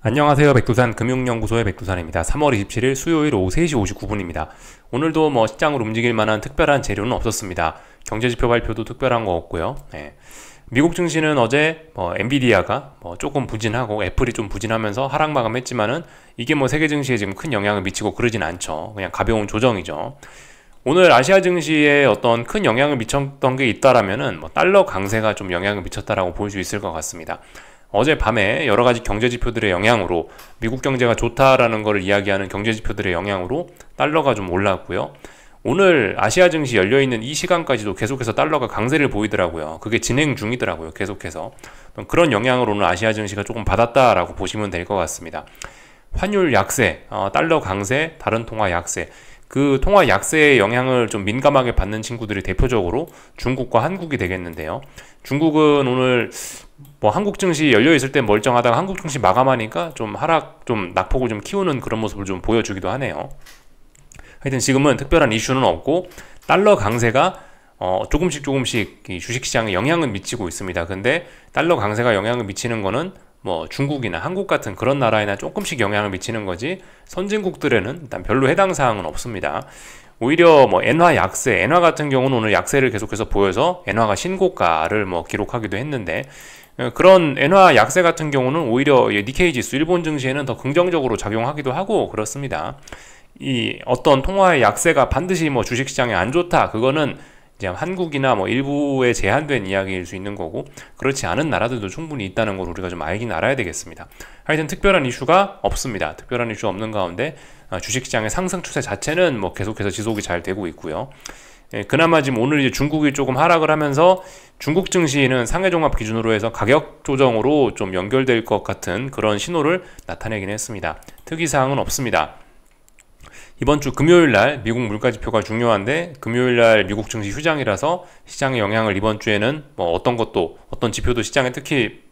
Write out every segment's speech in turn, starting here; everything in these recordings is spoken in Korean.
안녕하세요. 백두산 금융연구소의 백두산입니다. 3월 27일 수요일 오후 3시 59분입니다. 오늘도 시장으로 움직일 만한 특별한 재료는 없었습니다. 경제지표 발표도 특별한 거 없고요. 미국 증시는 어제 엔비디아가 조금 부진하고 애플이 좀 부진하면서 하락 마감했지만은 이게 세계 증시에 지금 큰 영향을 미치고 그러진 않죠. 그냥 가벼운 조정이죠. 오늘 아시아 증시에 어떤 큰 영향을 미쳤던 게 있다라면은 달러 강세가 좀 영향을 미쳤다라고 볼 수 있을 것 같습니다. 어젯밤에 여러 가지 경제 지표들의 영향으로 미국 경제가 좋다라는 것을 이야기하는 경제 지표들의 영향으로 달러가 좀 올랐고요. 오늘 아시아 증시 열려있는 이 시간까지도 계속해서 달러가 강세를 보이더라고요. 그게 진행 중이더라고요. 계속해서. 그런 영향으로 오늘 아시아 증시가 조금 받았다라고 보시면 될 것 같습니다. 환율 약세, 달러 강세, 다른 통화 약세. 그 통화 약세의 영향을 좀 민감하게 받는 친구들이 대표적으로 중국과 한국이 되겠는데요. 중국은 오늘 한국 증시 열려 있을 때 멀쩡하다가 한국 증시 마감하니까 좀 하락, 좀 낙폭을 좀 키우는 그런 모습을 좀 보여주기도 하네요. 하여튼 지금은 특별한 이슈는 없고 달러 강세가 조금씩 이 주식시장에 영향을 미치고 있습니다. 근데 달러 강세가 영향을 미치는 거는 중국이나 한국 같은 그런 나라에나 조금씩 영향을 미치는 거지 선진국들에는 일단 별로 해당 사항은 없습니다. 오히려 엔화 약세, 엔화 같은 경우는 오늘 약세를 계속해서 보여서 엔화가 신고가를 기록하기도 했는데 그런 엔화 약세 같은 경우는 오히려 니케이 지수 일본 증시에는 더 긍정적으로 작용하기도 하고 그렇습니다. 이 어떤 통화의 약세가 반드시 주식시장에 안 좋다, 그거는 이제 한국이나 일부에 제한된 이야기일 수 있는 거고, 그렇지 않은 나라들도 충분히 있다는 걸 우리가 좀 알긴 알아야 되겠습니다. 하여튼 특별한 이슈가 없습니다. 특별한 이슈 없는 가운데 주식시장의 상승 추세 자체는 계속해서 지속이 잘 되고 있고요. 그나마 지금 오늘 이제 중국이 조금 하락을 하면서 중국 증시는 상해종합 기준으로 해서 가격 조정으로 좀 연결될 것 같은 그런 신호를 나타내긴 했습니다. 특이사항은 없습니다. 이번 주 금요일날 미국 물가지표가 중요한데 금요일날 미국 증시 휴장이라서 시장에 영향을 이번 주에는 어떤 지표도 시장에 특히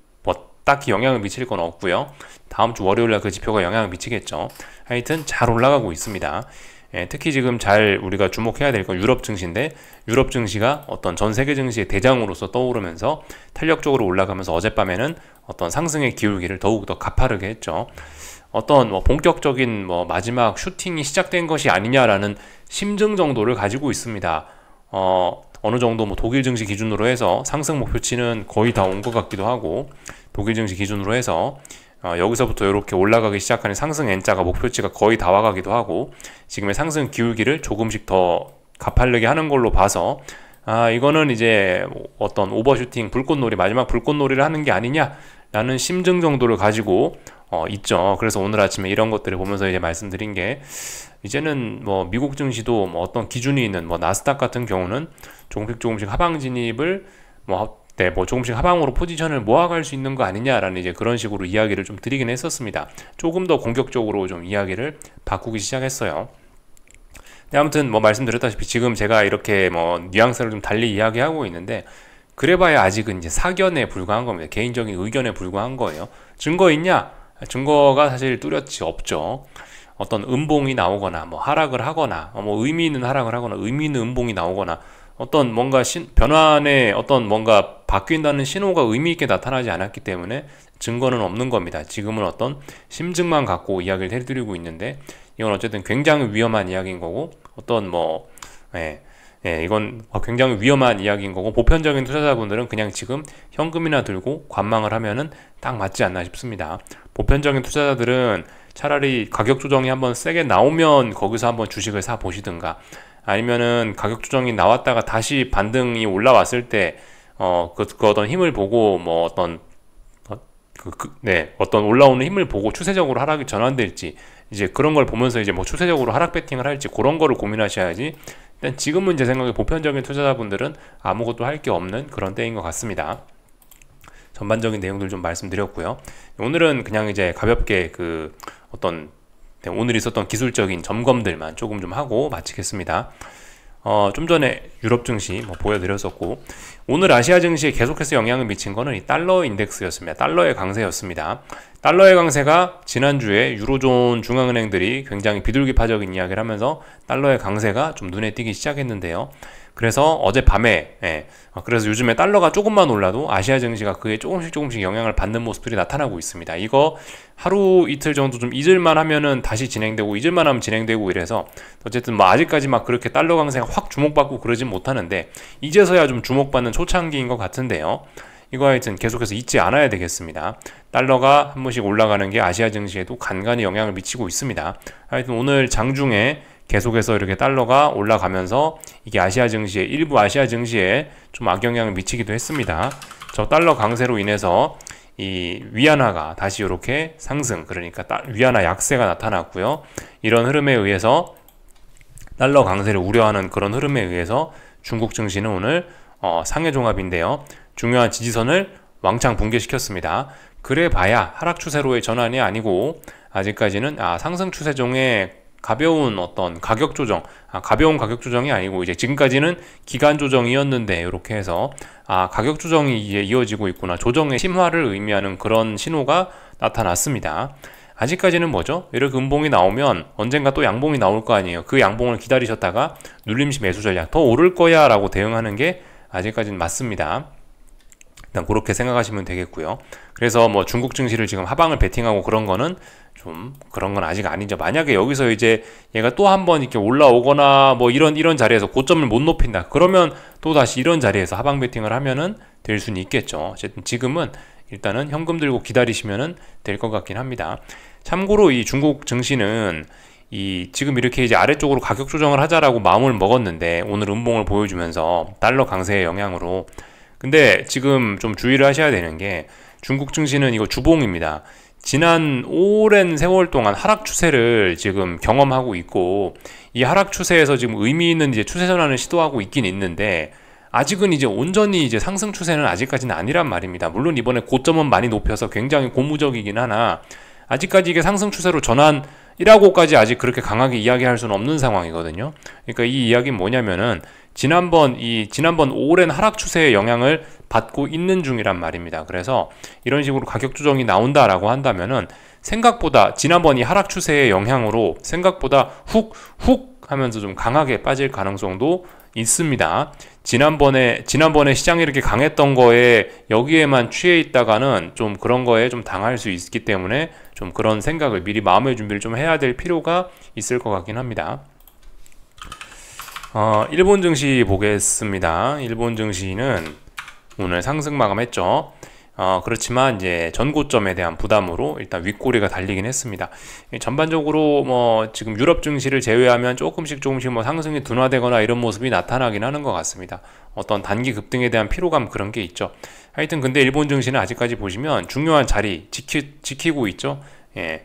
딱히 영향을 미칠 건 없고요. 다음 주 월요일날 그 지표가 영향을 미치겠죠. 하여튼 잘 올라가고 있습니다. 특히 지금 잘 우리가 주목해야 될 건 유럽 증시인데, 유럽 증시가 어떤 전 세계 증시의 대장으로서 떠오르면서 탄력적으로 올라가면서 어젯밤에는 어떤 상승의 기울기를 더욱더 가파르게 했죠. 어떤 본격적인 마지막 슈팅이 시작된 것이 아니냐라는 심증 정도를 가지고 있습니다. 어느 정도 독일 증시 기준으로 해서 상승 목표치는 거의 다 온 것 같기도 하고, 독일 증시 기준으로 해서 여기서부터 이렇게 올라가기 시작하는 상승 N자가 목표치가 거의 다 와가기도 하고, 지금의 상승 기울기를 조금씩 더 가파르게 하는 걸로 봐서 이거는 이제 어떤 오버슈팅, 불꽃놀이, 마지막 불꽃놀이를 하는 게 아니냐라는 심증 정도를 가지고 있죠. 그래서 오늘 아침에 이런 것들을 보면서 이제 말씀드린 게, 이제는 미국 증시도 어떤 기준이 있는 나스닥 같은 경우는 조금씩 하방 진입을 조금씩 하방으로 포지션을 모아갈 수 있는 거 아니냐라는 이제 그런 식으로 이야기를 좀 드리긴 했었습니다. 조금 더 공격적으로 좀 이야기를 바꾸기 시작했어요. 네, 아무튼 말씀드렸다시피 지금 제가 이렇게 뉘앙스를 좀 달리 이야기하고 있는데, 그래봐야 아직은 이제 사견에 불과한 겁니다. 개인적인 의견에 불과한 거예요. 증거 있냐? 증거가 사실 뚜렷이 없죠. 어떤 음봉이 나오거나 하락을 하거나 의미 있는 하락을 하거나 의미 있는 음봉이 나오거나 어떤 뭔가 변환의 어떤 뭔가 바뀐다는 신호가 의미 있게 나타나지 않았기 때문에 증거는 없는 겁니다. 지금은 어떤 심증만 갖고 이야기를 해드리고 있는데, 이건 어쨌든 굉장히 위험한 이야기인 거고, 이건 굉장히 위험한 이야기인 거고, 보편적인 투자자분들은 그냥 지금 현금이나 들고 관망을 하면은 딱 맞지 않나 싶습니다. 보편적인 투자자들은 차라리 가격 조정이 한번 세게 나오면 거기서 한번 주식을 사 보시든가, 아니면은 가격 조정이 나왔다가 다시 반등이 올라왔을 때 그 어떤 힘을 보고 어떤 올라오는 힘을 보고 추세적으로 하락이 전환될지, 이제 그런 걸 보면서 이제 추세적으로 하락 배팅을 할지 그런 거를 고민하셔야지, 일단 지금은 제 생각에 보편적인 투자자분들은 아무것도 할 게 없는 그런 때인 것 같습니다. 전반적인 내용들 좀 말씀드렸고요. 오늘은 그냥 이제 가볍게 오늘 있었던 기술적인 점검들만 조금 좀 하고 마치겠습니다. 좀 전에 유럽 증시 보여드렸었고, 오늘 아시아 증시에 계속해서 영향을 미친 거는 이 달러 인덱스였습니다. 달러의 강세였습니다. 달러의 강세가 지난주에 유로존 중앙은행들이 굉장히 비둘기파적인 이야기를 하면서 달러의 강세가 좀 눈에 띄기 시작했는데요. 그래서 어젯밤에 그래서 요즘에 달러가 조금만 올라도 아시아 증시가 그에 조금씩 영향을 받는 모습들이 나타나고 있습니다. 이거 하루 이틀 정도 좀 잊을만 하면은 다시 진행되고, 잊을만 하면 진행되고 이래서 어쨌든 뭐 아직까지 막 그렇게 달러 강세가 확 주목받고 그러진 못하는데 이제서야 좀 주목받는 초창기인 것 같은데요. 이거 하여튼 계속해서 잊지 않아야 되겠습니다. 달러가 한 번씩 올라가는 게 아시아 증시에도 간간히 영향을 미치고 있습니다. 하여튼 오늘 장중에 계속해서 이렇게 달러가 올라가면서 이게 일부 아시아 증시에 좀 악영향을 미치기도 했습니다. 저 달러 강세로 인해서 이 위안화가 다시 이렇게 상승, 그러니까 위안화 약세가 나타났고요. 이런 흐름에 의해서 달러 강세를 우려하는 그런 흐름에 의해서 중국 증시는 오늘 상해 종합인데요. 중요한 지지선을 왕창 붕괴시켰습니다. 그래 봐야 하락 추세로의 전환이 아니고 아직까지는 상승 추세 중에 가벼운 어떤 가격 조정, 가벼운 가격 조정이 아니고 이제 지금까지는 기간 조정이었는데 이렇게 해서 가격 조정이 이제 이어지고 있구나, 조정의 심화를 의미하는 그런 신호가 나타났습니다. 아직까지는 뭐죠? 이렇게 음봉이 나오면 언젠가 또 양봉이 나올 거 아니에요. 그 양봉을 기다리셨다가 눌림시 매수 전략, 더 오를 거야 라고 대응하는 게 아직까지는 맞습니다. 일단 그렇게 생각하시면 되겠고요. 그래서 뭐 중국 증시를 지금 하방을 베팅하고 그런 거는 좀 그런 건 아직 아니죠. 만약에 여기서 이제 얘가 또 한번 이렇게 올라오거나 뭐 이런 자리에서 고점을 못 높인다, 그러면 또 다시 이런 자리에서 하방 베팅을 하면은 될 수는 있겠죠. 어쨌든 지금은 일단은 현금 들고 기다리시면은 될 것 같긴 합니다. 참고로 이 중국 증시는 지금 이렇게 이제 아래쪽으로 가격 조정을 하자라고 마음을 먹었는데 오늘 음봉을 보여주면서 달러 강세의 영향으로, 근데 지금 좀 주의를 하셔야 되는 게 중국 증시는 이거 주봉입니다. 지난 오랜 세월 동안 하락 추세를 지금 경험하고 있고, 이 하락 추세에서 지금 의미 있는 이제 추세 전환을 시도하고 있긴 있는데 아직은 이제 온전히 이제 상승 추세는 아직까지는 아니란 말입니다. 물론 이번에 고점은 많이 높여서 굉장히 고무적이긴 하나 아직까지 이게 상승 추세로 전환이라고까지 아직 그렇게 강하게 이야기할 수는 없는 상황이거든요. 그러니까 이 이야기는 뭐냐면은 지난번 오랜 하락 추세의 영향을 받고 있는 중이란 말입니다. 그래서 이런 식으로 가격 조정이 나온다라고 한다면은 생각보다 지난번 이 하락 추세의 영향으로 생각보다 훅 하면서 좀 강하게 빠질 가능성도 있습니다. 지난번에 시장이 이렇게 강했던 거에 여기에만 취해 있다가는 좀 그런 거에 좀 당할 수 있기 때문에 좀 그런 생각을 미리 마음의 준비를 좀 해야 될 필요가 있을 것 같긴 합니다. 일본 증시 보겠습니다. 일본 증시는 오늘 상승 마감했죠. 그렇지만 이제 전고점에 대한 부담으로 일단 윗꼬리가 달리긴 했습니다. 전반적으로 뭐 지금 유럽 증시를 제외하면 조금씩 뭐 상승이 둔화되거나 이런 모습이 나타나긴 하는 것 같습니다. 어떤 단기 급등에 대한 피로감, 그런 게 있죠. 하여튼 근데 일본 증시는 아직까지 보시면 중요한 자리 지키고 있죠.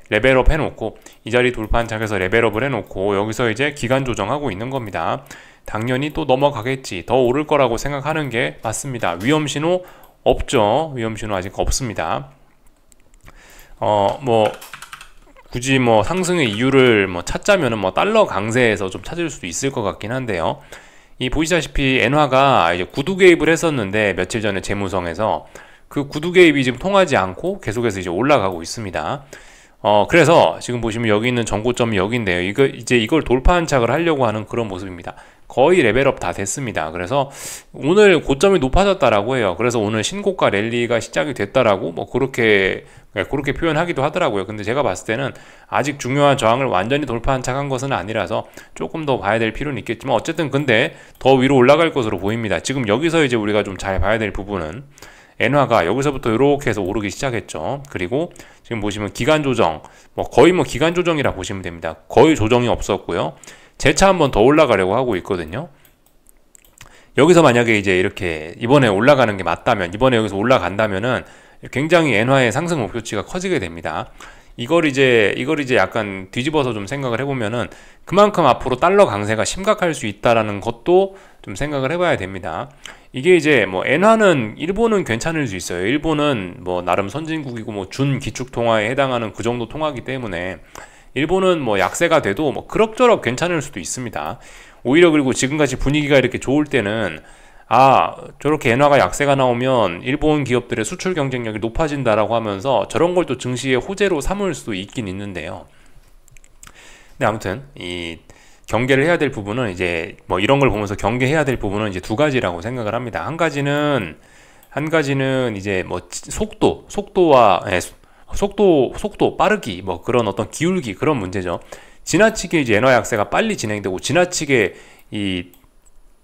레벨업 해놓고 이 자리 돌파한 차에서 레벨업을 해놓고 여기서 이제 기간 조정하고 있는 겁니다. 당연히 또 넘어가겠지, 더 오를 거라고 생각하는 게 맞습니다. 위험 신호 없죠. 위험 신호 아직 없습니다. 뭐 굳이 뭐 상승의 이유를 뭐 찾자면은 뭐 달러 강세에서 좀 찾을 수도 있을 것 같긴 한데요. 이 보시다시피 엔화가 이제 구두 개입을 했었는데 며칠 전에 재무성에서 그 구두 개입이 지금 통하지 않고 계속해서 이제 올라가고 있습니다. 그래서 지금 보시면 여기 있는 전고점이 여기인데요. 이걸 돌파 안착을 하려고 하는 그런 모습입니다. 거의 레벨업 다 됐습니다. 그래서 오늘 고점이 높아졌다라고 해요. 그래서 오늘 신고가 랠리가 시작이 됐다라고 뭐 그렇게 표현하기도 하더라고요. 근데 제가 봤을 때는 아직 중요한 저항을 완전히 돌파 안착한 것은 아니라서 조금 더 봐야 될 필요는 있겠지만 어쨌든 근데 더 위로 올라갈 것으로 보입니다. 지금 여기서 이제 우리가 좀 잘 봐야 될 부분은 엔화가 여기서부터 이렇게 해서 오르기 시작했죠. 그리고 지금 보시면 기간 조정, 거의 기간 조정이라 보시면 됩니다. 거의 조정이 없었고요. 재차 한번 더 올라가려고 하고 있거든요. 여기서 만약에 이제 이렇게 이번에 올라가는 게 맞다면, 이번에 여기서 올라간다면은 굉장히 엔화의 상승 목표치가 커지게 됩니다. 이걸 이제 약간 뒤집어서 좀 생각을 해보면은 그만큼 앞으로 달러 강세가 심각할 수 있다라는 것도 좀 생각을 해봐야 됩니다. 이게 이제 엔화는 일본은 괜찮을 수 있어요. 일본은 나름 선진국이고 준 기축 통화에 해당하는 그 정도 통화기 때문에 일본은 약세가 돼도 그럭저럭 괜찮을 수도 있습니다. 오히려 그리고 지금같이 분위기가 이렇게 좋을 때는 저렇게 엔화가 약세가 나오면 일본 기업들의 수출 경쟁력이 높아진다라고 하면서 저런 걸 또 증시의 호재로 삼을 수도 있긴 있는데요. 근데 아무튼 경계를 해야 될 부분은 이제 뭐 이런 걸 보면서 경계해야 될 부분은 이제 두 가지라고 생각을 합니다. 한 가지는 이제 뭐 속도와 속도 빠르기 뭐 그런 어떤 기울기 그런 문제죠. 지나치게 이제 엔화 약세가 빨리 진행되고 지나치게 이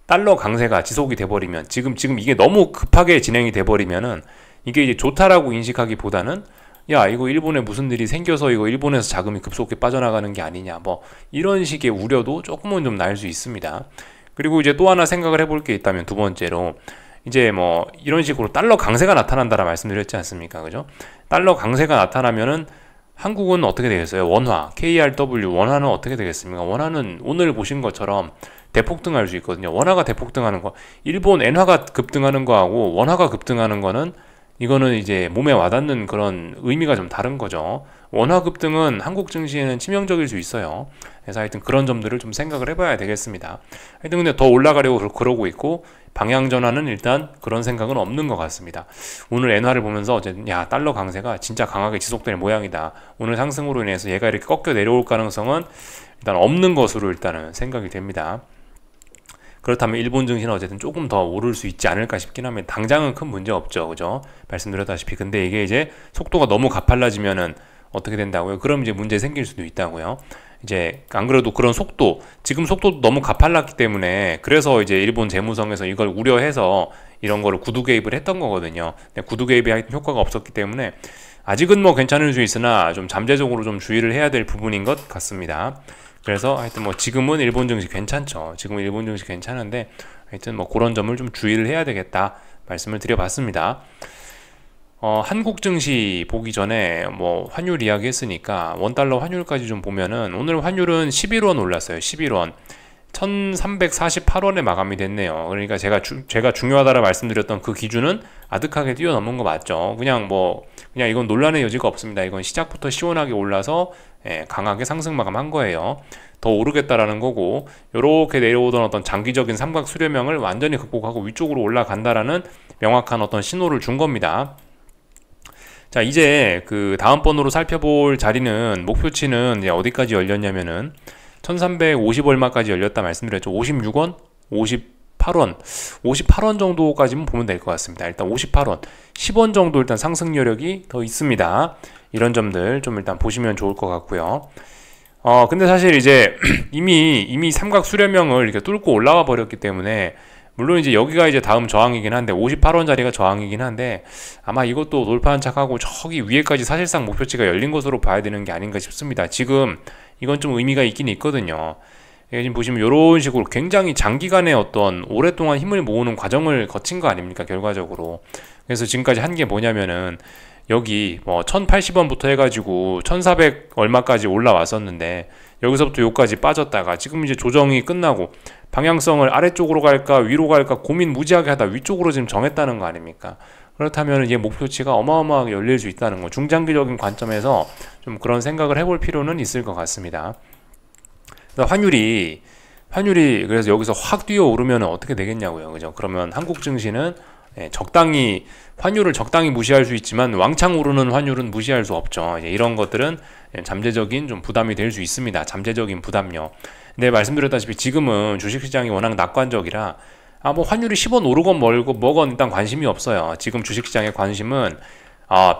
달러 강세가 지속이 돼버리면 지금 이게 너무 급하게 진행이 돼버리면은 이게 이제 좋다라고 인식하기보다는 야 이거 일본에 무슨 일이 생겨서 이거 일본에서 자금이 급속히 빠져나가는 게 아니냐 뭐 이런 식의 우려도 조금은 좀 날 수 있습니다. 그리고 이제 또 하나 생각을 해볼 게 있다면 두 번째로 이제 뭐 이런 식으로 달러 강세가 나타난다라 말씀드렸지 않습니까? 그죠? 달러 강세가 나타나면은 한국은 어떻게 되겠어요? 원화, KRW 원화는 어떻게 되겠습니까? 원화는 오늘 보신 것처럼 대폭등할 수 있거든요. 원화가 대폭등하는 거, 일본 엔화가 급등하는 거하고 원화가 급등하는 거는 이거는 이제 몸에 와닿는 그런 의미가 좀 다른 거죠. 원화 급등은 한국 증시에는 치명적일 수 있어요. 그래서 하여튼 그런 점들을 좀 생각을 해봐야 되겠습니다. 하여튼 근데 더 올라가려고 그러고 있고 방향 전환은 일단 그런 생각은 없는 것 같습니다. 오늘 엔화를 보면서 어쨌든 야 달러 강세가 진짜 강하게 지속될 모양이다. 오늘 상승으로 인해서 얘가 이렇게 꺾여 내려올 가능성은 일단 없는 것으로 일단은 생각이 됩니다. 그렇다면 일본 증시는 어쨌든 조금 더 오를 수 있지 않을까 싶긴 하면 당장은 큰 문제 없죠. 그죠? 말씀드렸다시피. 근데 이게 이제 속도가 너무 가팔라지면은 어떻게 된다고요? 그럼 이제 문제 생길 수도 있다고요. 이제 안 그래도 그런 지금 속도도 너무 가팔랐기 때문에 그래서 이제 일본 재무성에서 이걸 우려해서 이런 거를 구두 개입을 했던 거거든요. 구두 개입이 하여튼 효과가 없었기 때문에 아직은 뭐 괜찮을 수 있으나 좀 잠재적으로 좀 주의를 해야 될 부분인 것 같습니다. 그래서 하여튼 뭐 지금은 일본 증시 괜찮죠. 지금은 일본 증시 괜찮은데 하여튼 뭐 그런 점을 좀 주의를 해야 되겠다 말씀을 드려봤습니다. 한국 증시 보기 전에 뭐 환율 이야기 했으니까 원달러 환율까지 좀 보면은 오늘 환율은 11원 올랐어요. 11원. 1348원에 마감이 됐네요. 그러니까 제가 중요하다라 말씀드렸던 그 기준은 아득하게 뛰어넘은 거 맞죠. 그냥 이건 논란의 여지가 없습니다. 이건 시작부터 시원하게 올라서 강하게 상승 마감한 거예요. 더 오르겠다라는 거고 요렇게 내려오던 어떤 장기적인 삼각 수렴형을 완전히 극복하고 위쪽으로 올라간다라는 명확한 어떤 신호를 준 겁니다. 자 이제 그 다음번으로 살펴볼 자리는 목표치는 이제 어디까지 열렸냐면은 1350 얼마까지 열렸다 말씀드렸죠. 56원? 58원 정도까지만 보면 될 것 같습니다. 일단 58원 10원 정도 일단 상승 여력이 더 있습니다. 이런 점들 좀 일단 보시면 좋을 것 같고요. 근데 사실 이제 이미 삼각 수렴형을 이렇게 뚫고 올라와 버렸기 때문에 물론 이제 여기가 이제 다음 저항이긴 한데 58원 자리가 저항이긴 한데 아마 이것도 돌파한 척하고 저기 위에까지 사실상 목표치가 열린 것으로 봐야 되는 게 아닌가 싶습니다. 지금 이건 좀 의미가 있긴 있거든요. 지금 보시면 이런 식으로 굉장히 장기간의 어떤 오랫동안 힘을 모으는 과정을 거친 거 아닙니까 결과적으로. 그래서 지금까지 한 게 뭐냐면은 여기 뭐 1080원부터 해가지고 1400 얼마까지 올라왔었는데 여기서부터 여기까지 빠졌다가 지금 이제 조정이 끝나고 방향성을 아래쪽으로 갈까 위로 갈까 고민 무지하게 하다 위쪽으로 지금 정했다는 거 아닙니까? 그렇다면 이게 목표치가 어마어마하게 열릴 수 있다는 거, 중장기적인 관점에서 좀 그런 생각을 해볼 필요는 있을 것 같습니다. 환율이 그래서 여기서 확 뛰어 오르면 어떻게 되겠냐고요, 그죠? 그러면 한국 증시는 환율을 적당히 무시할 수 있지만 왕창 오르는 환율은 무시할 수 없죠. 이런 것들은 잠재적인 좀 부담이 될 수 있습니다. 잠재적인 부담요. 근데 말씀드렸다시피 지금은 주식시장이 워낙 낙관적이라 뭐 환율이 10원 오르건 뭐건 일단 관심이 없어요. 지금 주식시장의 관심은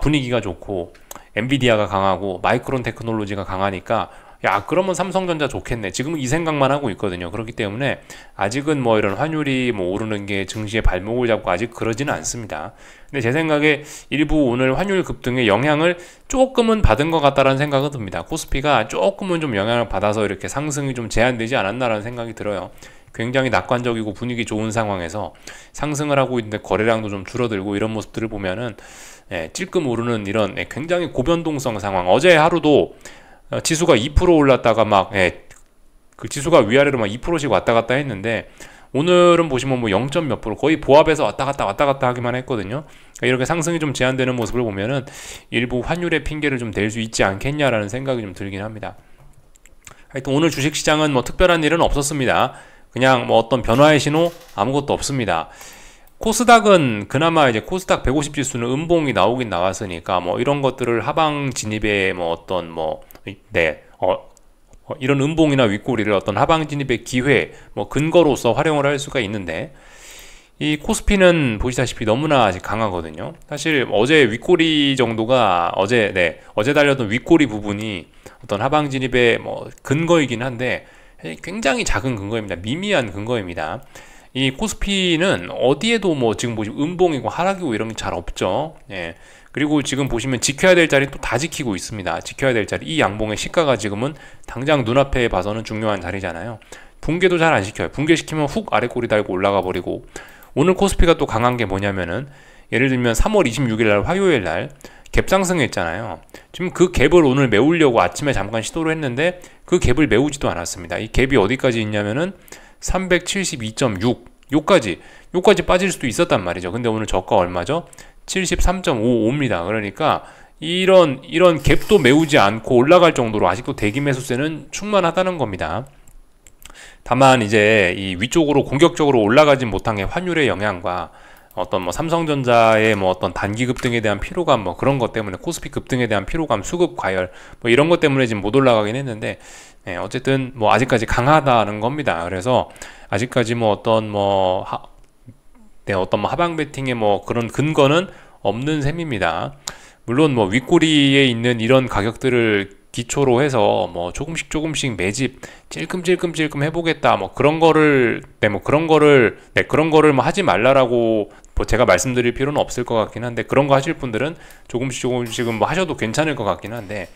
분위기가 좋고 엔비디아가 강하고 마이크론 테크놀로지가 강하니까 야 그러면 삼성전자 좋겠네. 지금은 이 생각만 하고 있거든요. 그렇기 때문에 아직은 뭐 이런 환율이 뭐 오르는 게 증시의 발목을 잡고 아직 그러지는 않습니다. 근데 제 생각에 일부 오늘 환율 급등의 영향을 조금은 받은 것 같다라는 생각은 듭니다. 코스피가 조금은 좀 영향을 받아서 이렇게 상승이 좀 제한되지 않았나라는 생각이 들어요. 굉장히 낙관적이고 분위기 좋은 상황에서 상승을 하고 있는데 거래량도 좀 줄어들고 이런 모습들을 보면은 찔끔 오르는 이런 굉장히 고변동성 상황. 어제 하루도 지수가 2% 올랐다가 그 지수가 위아래로 막 2%씩 왔다 갔다 했는데 오늘은 보시면 뭐 0. 몇 프로 거의 보합에서 왔다 갔다 하기만 했거든요. 이렇게 상승이 좀 제한되는 모습을 보면은 일부 환율의 핑계를 좀 댈 수 있지 않겠냐라는 생각이 좀 들긴 합니다. 하여튼 오늘 주식시장은 뭐 특별한 일은 없었습니다. 그냥 뭐 어떤 변화의 신호 아무것도 없습니다. 코스닥은 그나마 이제 코스닥 150 지수는 음봉이 나오긴 나왔으니까 뭐 이런 것들을 하방 진입에 뭐 어떤 이런 음봉이나 윗꼬리를 어떤 하방 진입의 기회, 뭐 근거로서 활용을 할 수가 있는데, 이 코스피는 보시다시피 너무나 아직 강하거든요. 사실 어제 윗꼬리 정도가 어제 달렸던 윗꼬리 부분이 어떤 하방 진입의 뭐 근거이긴 한데 굉장히 작은 근거입니다. 미미한 근거입니다. 이 코스피는 어디에도 뭐 지금 보시면 음봉이고 하락이고 이런 게 잘 없죠. 예. 그리고 지금 보시면 지켜야 될 자리 또 다 지키고 있습니다. 지켜야 될 자리, 이 양봉의 시가가 지금은 당장 눈앞에 봐서는 중요한 자리잖아요. 붕괴도 잘 안 시켜요. 붕괴시키면 훅 아래 꼬리 달고 올라가 버리고, 오늘 코스피가 또 강한 게 뭐냐면은, 예를 들면 3월 26일 날 화요일 날 갭 상승했잖아요. 지금 그 갭을 오늘 메우려고 아침에 잠깐 시도를 했는데 그 갭을 메우지도 않았습니다. 이 갭이 어디까지 있냐면은 372.6 요까지 빠질 수도 있었단 말이죠. 근데 오늘 저가 얼마죠? 73.55입니다. 그러니까 이런 갭도 메우지 않고 올라갈 정도로 아직도 대기 매수세는 충만하다는 겁니다. 다만 이제 이 위쪽으로 공격적으로 올라가진 못한 게 환율의 영향과 어떤 뭐 삼성전자의 뭐 어떤 단기 급등에 대한 피로감, 뭐 그런 것 때문에, 코스피 급등에 대한 피로감, 수급 과열 뭐 이런 것 때문에 지금 못 올라가긴 했는데, 어쨌든 뭐 아직까지 강하다는 겁니다. 그래서 아직까지 뭐 어떤 뭐 하방 베팅의 뭐 그런 근거는 없는 셈입니다. 물론 뭐 윗꼬리에 있는 이런 가격들을 기초로 해서 뭐 조금씩 매집 찔끔찔끔 해보겠다, 뭐 그런 거를 뭐 하지 말라라고 뭐 제가 말씀드릴 필요는 없을 것 같긴 한데, 그런 거 하실 분들은 조금씩은 뭐 하셔도 괜찮을 것 같긴 한데,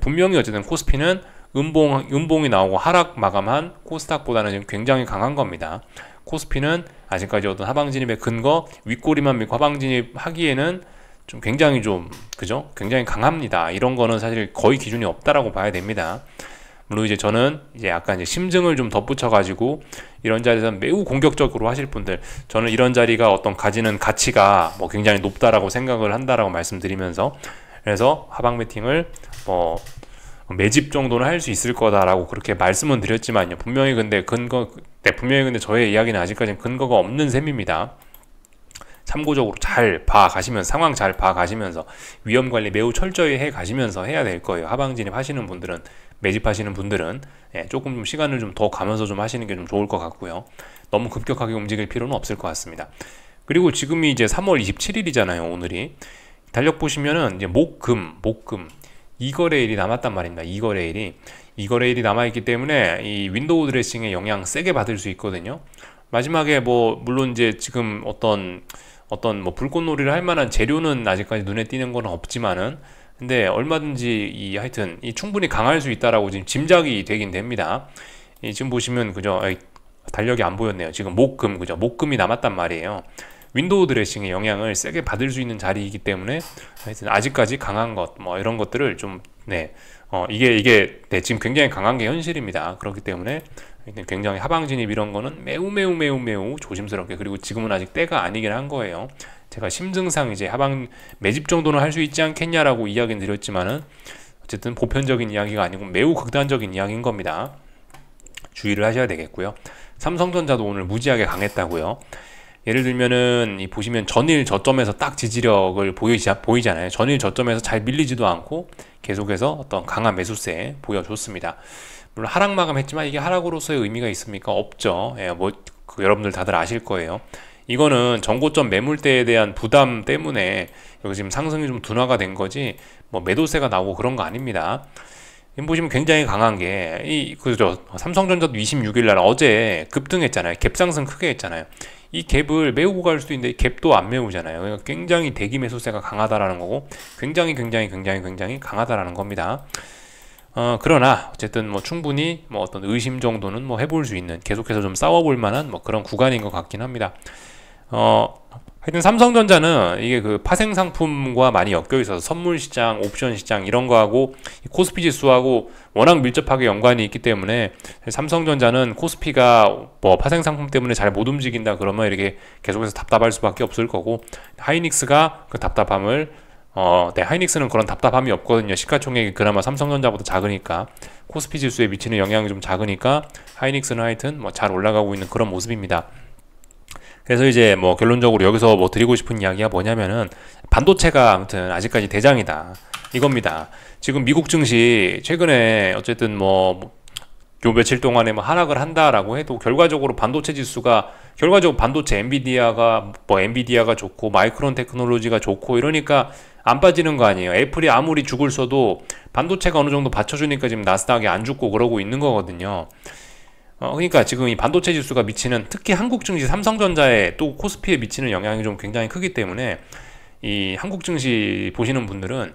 분명히 어쨌든 코스피는 음봉이 나오고 하락 마감한 코스닥보다는 지금 굉장히 강한 겁니다. 코스피는 아직까지 어떤 하방 진입의 근거, 윗꼬리만 믿고 하방 진입 하기에는 좀 굉장히 그죠? 굉장히 강합니다. 이런 거는 사실 거의 기준이 없다라고 봐야 됩니다. 물론 이제 저는 이제 약간 이제 심증을 좀 덧붙여가지고 이런 자리에서 매우 공격적으로 하실 분들, 저는 이런 자리가 어떤 가지는 가치가 뭐 굉장히 높다라고 생각을 한다라고 말씀드리면서, 그래서 하방 베팅을 뭐 매집 정도는 할 수 있을 거다라고 그렇게 말씀은 드렸지만요. 분명히 근데 저의 이야기는 아직까지는 근거가 없는 셈입니다. 참고적으로 잘 봐가시면서, 상황 잘 봐가시면서, 위험관리 매우 철저히 해가시면서 해야 될 거예요. 하방진입 하시는 분들은, 매집하시는 분들은 조금 좀 시간을 좀 더 가면서 좀 하시는 게 좀 좋을 것 같고요. 너무 급격하게 움직일 필요는 없을 것 같습니다. 그리고 지금이 이제 3월 27일이잖아요. 오늘이 달력 보시면은 이제 목금 이거래일이 남았단 말입니다. 이거래일이 남아있기 때문에 이 윈도우 드레싱의 영향 세게 받을 수 있거든요. 마지막에 뭐 물론 이제 지금 어떤 뭐 불꽃놀이를 할 만한 재료는 아직까지 눈에 띄는 건 없지만은, 근데 얼마든지 하여튼 충분히 강할 수 있다라고 지금 짐작이 되긴 됩니다. 지금 보시면 그죠? 달력이 안 보였네요. 지금 그죠? 목금이 남았단 말이에요. 윈도우 드레싱의 영향을 세게 받을 수 있는 자리이기 때문에 하여튼 아직까지 강한 것, 뭐 이런 것들을 좀 이게 지금 굉장히 강한 게 현실입니다. 그렇기 때문에 굉장히 하방 진입 이런 거는 매우 조심스럽게, 그리고 지금은 아직 때가 아니긴 한 거예요. 제가 심증상 이제 하방 매집 정도는 할 수 있지 않겠냐라고 이야기는 드렸지만은, 어쨌든 보편적인 이야기가 아니고 매우 극단적인 이야기인 겁니다. 주의를 하셔야 되겠고요. 삼성전자도 오늘 무지하게 강했다고요. 예를 들면은 보시면 전일 저점에서 딱 지지력을 보이잖아요. 전일 저점에서 잘 밀리지도 않고 계속해서 어떤 강한 매수세 보여줬습니다. 물론 하락 마감했지만 이게 하락으로서의 의미가 있습니까? 없죠. 여러분들 다들 아실 거예요. 이거는 전고점 매물대에 대한 부담 때문에 여기 지금 상승이 좀 둔화가 된 거지, 뭐 매도세가 나오고 그런 거 아닙니다. 보시면 굉장히 강한 게 삼성전자도 26일 날 어제 급등했잖아요. 갭 상승 크게 했잖아요. 이 갭을 메우고 갈 수도 있는데 이 갭도 안 메우잖아요. 그러니까 굉장히 대기 매수세가 강하다라는 거고, 굉장히 강하다라는 겁니다. 그러나 어쨌든 뭐 충분히 뭐 어떤 의심 정도는 뭐 해볼 수 있는, 계속해서 좀 싸워볼 만한 뭐 그런 구간인 것 같긴 합니다. 하여튼 삼성전자는 이게 그 파생 상품과 많이 엮여 있어서 선물 시장, 옵션 시장 이런 거하고 코스피 지수하고 워낙 밀접하게 연관이 있기 때문에, 삼성전자는 코스피가 뭐 파생 상품 때문에 잘 못 움직인다 그러면 이렇게 계속해서 답답할 수밖에 없을 거고, 하이닉스가 그 답답함을 하이닉스는 그런 답답함이 없거든요. 시가총액이 그나마 삼성전자보다 작으니까, 코스피 지수에 미치는 영향이 좀 작으니까 하이닉스는 하여튼 뭐 잘 올라가고 있는 그런 모습입니다. 그래서 이제 뭐 결론적으로 여기서 뭐 드리고 싶은 이야기가 뭐냐면은, 반도체가 아무튼 아직까지 대장이다 이겁니다. 지금 미국 증시 최근에 어쨌든 뭐 요 며칠 동안에 뭐 하락을 한다라고 해도 결과적으로 반도체 지수가 결과적으로 반도체 엔비디아가 좋고 마이크론 테크놀로지가 좋고 이러니까 안 빠지는 거 아니에요. 애플이 아무리 죽을 써도 반도체가 어느 정도 받쳐주니까 지금 나스닥이 안 죽고 그러고 있는 거거든요. 그러니까 지금 이 반도체 지수가 미치는, 특히 한국 증시 삼성전자에 또 코스피에 미치는 영향이 좀 굉장히 크기 때문에 이 한국 증시 보시는 분들은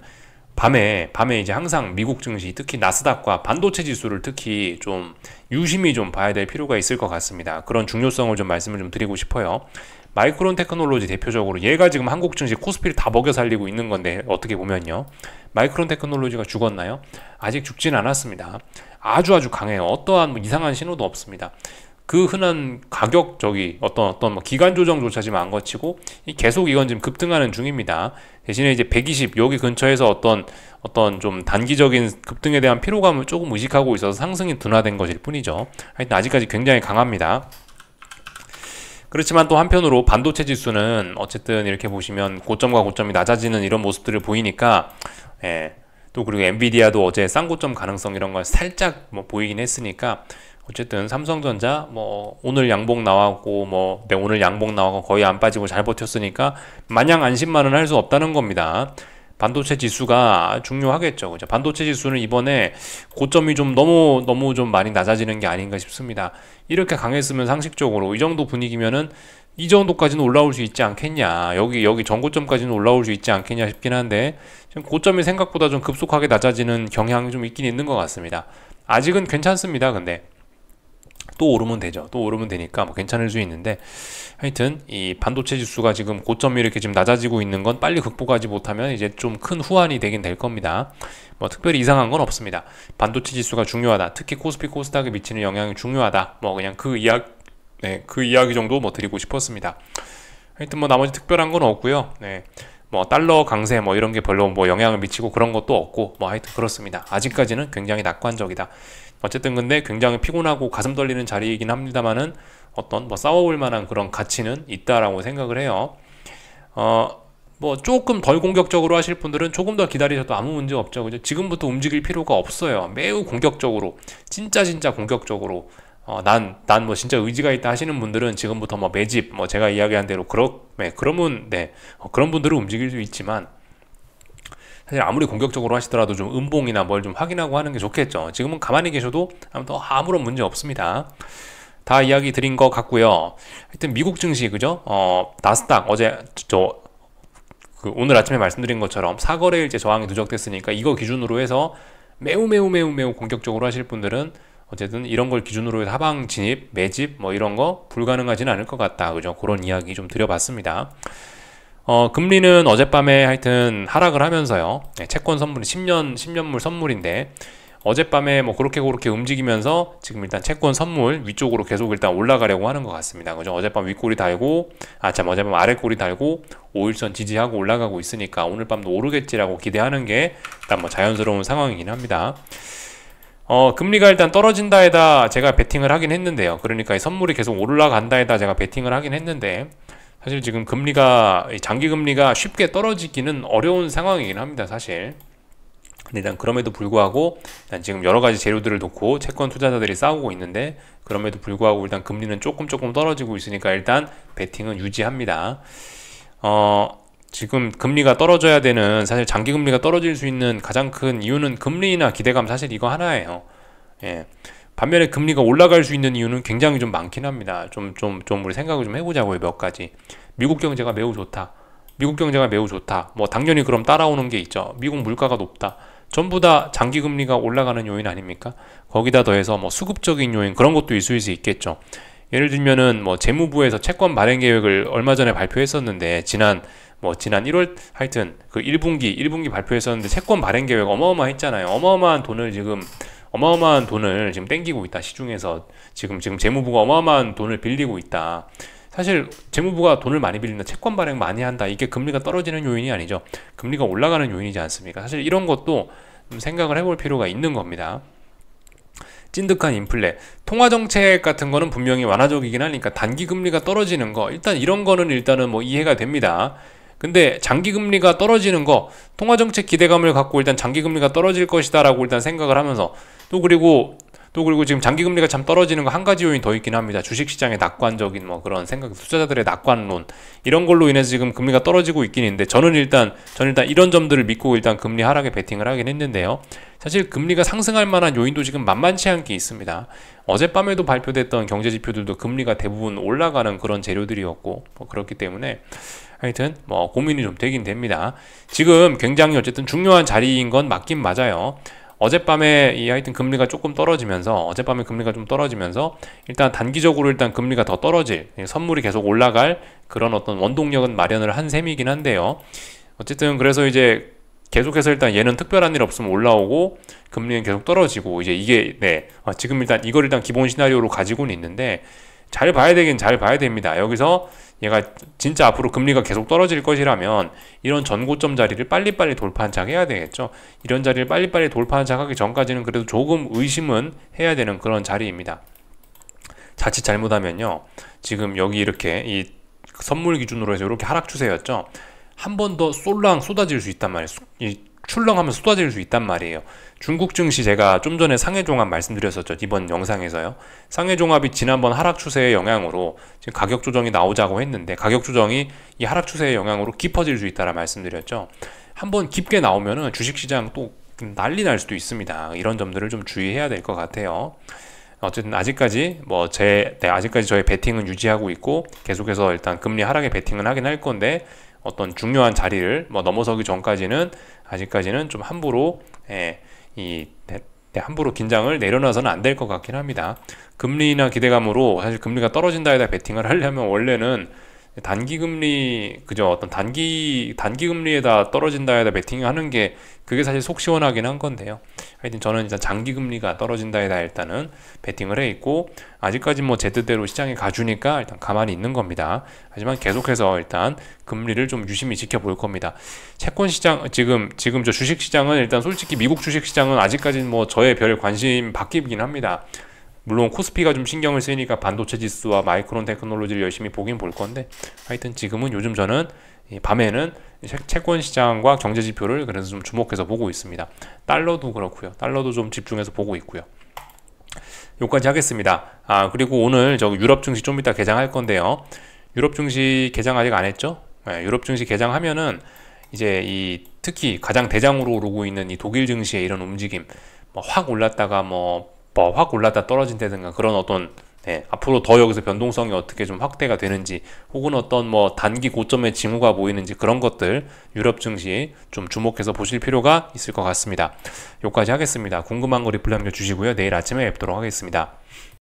밤에 이제 항상 미국 증시, 특히 나스닥과 반도체 지수를 특히 좀 유심히 좀 봐야 될 필요가 있을 것 같습니다. 그런 중요성을 좀 말씀을 좀 드리고 싶어요. 마이크론 테크놀로지 대표적으로 얘가 지금 한국 증시 코스피를 다 먹여 살리고 있는 건데, 어떻게 보면요, 마이크론 테크놀로지가 죽었나요? 아직 죽진 않았습니다. 아주 강해요. 어떠한 뭐 이상한 신호도 없습니다. 그 흔한 가격적이 어떤 뭐 기간 조정조차 지금 안 거치고 계속 이건 지금 급등하는 중입니다. 대신에 이제 120 여기 근처에서 어떤 좀 단기적인 급등에 대한 피로감을 조금 의식하고 있어서 상승이 둔화된 것일 뿐이죠. 하여튼 아직까지 굉장히 강합니다. 그렇지만 또 한편으로 반도체 지수는 어쨌든 이렇게 보시면 고점과 고점이 낮아지는 이런 모습들을 보이니까, 또 그리고 엔비디아도 어제 쌍고점 가능성 이런 걸 살짝 뭐 보이긴 했으니까, 어쨌든 삼성전자 뭐 오늘 양봉 나왔고 오늘 양봉 나왔고 거의 안 빠지고 잘 버텼으니까 마냥 안심만은 할 수 없다는 겁니다. 반도체 지수가 중요하겠죠. 그죠? 반도체 지수는 이번에 고점이 좀 너무 좀 많이 낮아지는 게 아닌가 싶습니다. 이렇게 강했으면 상식적으로 이 정도 분위기면은 이 정도까지는 올라올 수 있지 않겠냐, 여기 전고점까지는 올라올 수 있지 않겠냐 싶긴 한데, 지금 고점이 생각보다 좀 급속하게 낮아지는 경향이 좀 있긴 있는 것 같습니다. 아직은 괜찮습니다. 근데 또 오르면 되죠. 또 오르면 되니까 뭐 괜찮을 수 있는데, 하여튼 이 반도체 지수가 지금 고점이 이렇게 지금 낮아지고 있는 건 빨리 극복하지 못하면 이제 좀 큰 후환이 되긴 될 겁니다. 뭐 특별히 이상한 건 없습니다. 반도체 지수가 중요하다, 특히 코스피 코스닥에 미치는 영향이 중요하다, 뭐 그냥 그 이야기 정도 뭐 드리고 싶었습니다. 하여튼 뭐 나머지 특별한 건 없고요. 뭐 달러 강세 뭐 이런 게 별로 뭐 영향을 미치고 그런 것도 없고, 뭐 하여튼 그렇습니다. 아직까지는 굉장히 낙관적이다. 어쨌든 근데 굉장히 피곤하고 가슴 떨리는 자리이긴 합니다만은 어떤 뭐 싸워볼 만한 그런 가치는 있다라고 생각을 해요. 뭐 조금 덜 공격적으로 하실 분들은 조금 더 기다리셔도 아무 문제 없죠. 그죠? 지금부터 움직일 필요가 없어요. 매우 공격적으로, 진짜 공격적으로, 난 뭐 진짜 의지가 있다 하시는 분들은 지금부터 뭐 매집, 뭐 제가 이야기한 대로 그러면 그런 분들은 움직일 수 있지만, 사실 아무리 공격적으로 하시더라도 좀 음봉이나 뭘 좀 확인하고 하는 게 좋겠죠. 지금은 가만히 계셔도 아무런 문제 없습니다. 다 이야기 드린 것 같고요. 하여튼 미국 증시, 그죠? 나스닥 어제 오늘 아침에 말씀드린 것처럼 사거래일제 저항이 누적됐으니까 이거 기준으로 해서 매우 공격적으로 하실 분들은 어쨌든 이런 걸 기준으로 해서 하방 진입, 매집 뭐 이런 거 불가능하지는 않을 것 같다. 그죠? 그런 이야기 좀 드려봤습니다. 금리는 어젯밤에 하여튼 하락을 하면서요. 채권 선물이 10년물 선물인데, 어젯밤에 뭐 그렇게 움직이면서 지금 일단 채권 선물 위쪽으로 계속 일단 올라가려고 하는 것 같습니다. 그죠? 어젯밤 윗꼬리 달고, 어젯밤 아랫꼬리 달고 5일선 지지하고 올라가고 있으니까 오늘 밤도 오르겠지라고 기대하는 게 일단 뭐 자연스러운 상황이긴 합니다. 금리가 일단 떨어진다에다 제가 베팅을 하긴 했는데요. 그러니까 이 선물이 계속 올라간다에다 제가 베팅을 하긴 했는데, 사실 지금 장기 금리가 쉽게 떨어지기는 어려운 상황이긴 합니다, 사실. 근데 일단 그럼에도 불구하고 일단 지금 여러 가지 재료들을 놓고 채권 투자자들이 싸우고 있는데, 그럼에도 불구하고 일단 금리는 조금 떨어지고 있으니까 일단 베팅은 유지합니다. 지금 금리가 떨어져야 되는, 사실 장기 금리가 떨어질 수 있는 가장 큰 이유는 금리나 기대감, 사실 이거 하나예요. 반면에 금리가 올라갈 수 있는 이유는 굉장히 좀 많긴 합니다. 좀 우리 생각을 좀 해보자고요. 몇 가지. 미국 경제가 매우 좋다. 뭐 당연히 그럼 따라오는 게 있죠. 미국 물가가 높다. 전부 다 장기 금리가 올라가는 요인 아닙니까? 거기다 더해서 뭐 수급적인 요인, 그런 것도 있을 수 있겠죠. 예를 들면은 뭐 재무부에서 채권 발행 계획을 얼마 전에 발표했었는데, 지난 1월, 하여튼 그 1분기 발표했었는데 채권 발행 계획 어마어마했잖아요. 어마어마한 돈을 지금 땡기고 있다. 시중에서 지금 재무부가 어마어마한 돈을 빌리고 있다. 사실 재무부가 돈을 많이 빌린다, 채권 발행 많이 한다, 이게 금리가 떨어지는 요인이 아니죠. 금리가 올라가는 요인이지 않습니까? 사실 이런 것도 좀 생각을 해볼 필요가 있는 겁니다. 찐득한 인플레, 통화정책 같은 거는 분명히 완화적이긴 하니까 단기 금리가 떨어지는 거, 일단 이런 거는 일단은 뭐 이해가 됩니다. 근데 장기금리가 떨어지는 거, 통화정책 기대감을 갖고 일단 장기금리가 떨어질 것이다 라고 일단 생각을 하면서, 또 또 그리고 지금 장기금리가 참 떨어지는 거 한 가지 요인 더 있긴 합니다. 주식시장의 낙관적인 뭐 그런 생각, 투자자들의 낙관론 이런 걸로 인해서 지금 금리가 떨어지고 있긴 있는데 저는 일단 이런 점들을 믿고 일단 금리 하락에 베팅을 하긴 했는데요. 사실 금리가 상승할 만한 요인도 지금 만만치 않게 있습니다. 어젯밤에도 발표됐던 경제 지표들도 금리가 대부분 올라가는 그런 재료들이었고 뭐 그렇기 때문에 하여튼 뭐 고민이 좀 되긴 됩니다. 지금 굉장히 어쨌든 중요한 자리인 건 맞긴 맞아요. 어젯밤에 하여튼 금리가 조금 떨어지면서 어젯밤에 금리가 좀 떨어지면서 일단 단기적으로 일단 금리가 더 떨어질 선물이 계속 올라갈 그런 어떤 원동력은 마련을 한 셈이긴 한데요. 어쨌든 그래서 이제 계속해서 일단 얘는 특별한 일 없으면 올라오고 금리는 계속 떨어지고 이제 이게 지금 일단 이걸 일단 기본 시나리오로 가지고는 있는데 잘 봐야 되긴 잘 봐야 됩니다. 여기서 얘가 진짜 앞으로 금리가 계속 떨어질 것이라면 이런 전고점 자리를 빨리빨리 돌파한착 해야 되겠죠. 이런 자리를 빨리빨리 돌파한착 하기 전까지는 그래도 조금 의심은 해야 되는 그런 자리입니다. 자칫 잘못하면요, 지금 여기 이렇게 이 선물 기준으로 해서 이렇게 하락 추세였죠. 한 번 더 쏠랑 쏟아질 수 있단 말이에요. 이 출렁하면 쏟아질 수 있단 말이에요. 중국 증시 제가 좀 전에 상해종합 말씀드렸었죠. 이번 영상에서요. 상해종합이 지난번 하락 추세의 영향으로 지금 가격 조정이 나오자고 했는데 가격 조정이 이 하락 추세의 영향으로 깊어질 수 있다라 말씀드렸죠. 한번 깊게 나오면은 주식시장 또 난리 날 수도 있습니다. 이런 점들을 좀 주의해야 될 것 같아요. 어쨌든 아직까지 아직까지 저의 베팅은 유지하고 있고 계속해서 일단 금리 하락에 베팅은 하긴 할 건데 어떤 중요한 자리를 넘어서기 전까지는 아직까지는 좀 함부로 함부로 긴장을 내려놔서는 안 될 것 같긴 합니다. 금리나 기대감으로 사실 금리가 떨어진다 해다 베팅을 하려면 원래는 단기금리 어떤 단기금리에다 떨어진다 해다 베팅하는 게 그게 사실 속 시원하긴 한 건데요. 하여튼 저는 일단 장기금리가 떨어진다 해다 일단은 베팅을 해 있고 아직까지 제 뜻대로 시장에 가주니까 일단 가만히 있는 겁니다. 하지만 계속해서 일단 금리를 좀 유심히 지켜볼 겁니다. 채권시장 지금 저 주식시장은 일단 솔직히 미국 주식시장은 아직까지는 저의 별 관심 바뀌긴 합니다. 물론 코스피가 좀 신경을 쓰니까 반도체 지수와 마이크론 테크놀로지를 열심히 보긴 볼 건데 하여튼 지금은 요즘 저는 밤에는 채권 시장과 경제 지표를 그래서 좀 주목해서 보고 있습니다. 달러도 그렇고요. 달러도 좀 집중해서 보고 있고요. 여기까지 하겠습니다. 그리고 오늘 유럽 증시 좀 이따 개장할 건데요. 유럽 증시 개장 아직 안 했죠? 유럽 증시 개장하면은 이제 특히 가장 대장으로 오르고 있는 이 독일 증시의 이런 움직임 확 올랐다가 확 올랐다 떨어진다든가 그런 어떤 앞으로 더 여기서 변동성이 어떻게 좀 확대가 되는지 혹은 어떤 단기 고점의 징후가 보이는지 그런 것들 유럽 증시 좀 주목해서 보실 필요가 있을 것 같습니다. 여기까지 하겠습니다. 궁금한 거 리플 남겨주시고요. 내일 아침에 뵙도록 하겠습니다.